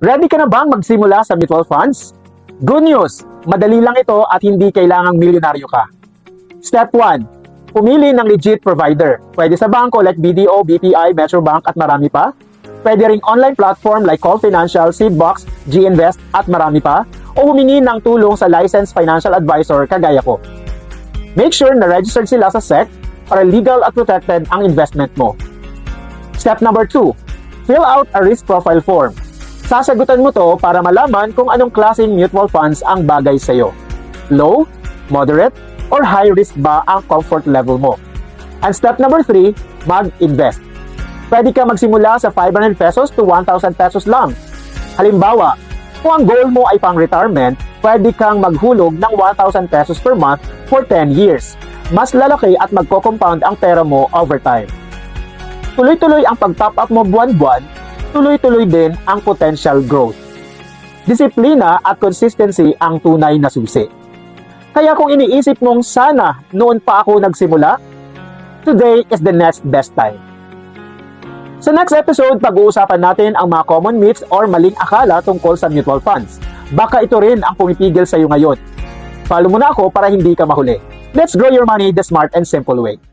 Ready ka na bang magsimula sa mutual funds? Good news! Madali lang ito at hindi kailangang milyonaryo ka. Step 1. Pumili ng legit provider. Pwede sa bangko like BDO, BPI, Metrobank at marami pa. Pwede ring online platform like Call Financial, Seedbox, GInvest at marami pa. O humingi ng tulong sa licensed financial advisor kagaya ko. Make sure na registered sila sa SEC para legal at protected ang investment mo. Step number 2. Fill out a risk profile form. Sasagutan mo to para malaman kung anong klaseng mutual funds ang bagay sa'yo. Low, moderate, or high risk ba ang comfort level mo? And step number 3, mag-invest. Pwede ka magsimula sa 500 pesos to 1,000 pesos lang. Halimbawa, kung ang goal mo ay pang-retirement, pwede kang maghulog ng 1,000 pesos per month for 10 years. Mas lalaki at magko-compound ang pera mo over time. Tuloy-tuloy ang pag-top up mo buwan-buwan, tuloy-tuloy din ang potential growth. Disiplina at consistency ang tunay na susi. Kaya kung iniisip mong sana noon pa ako nagsimula, today is the next best time. Sa next episode, pag-uusapan natin ang mga common myths or maling akala tungkol sa mutual funds. Baka ito rin ang pumipigil sa iyo ngayon. Follow mo na ako para hindi ka mahuli. Let's grow your money the smart and simple way.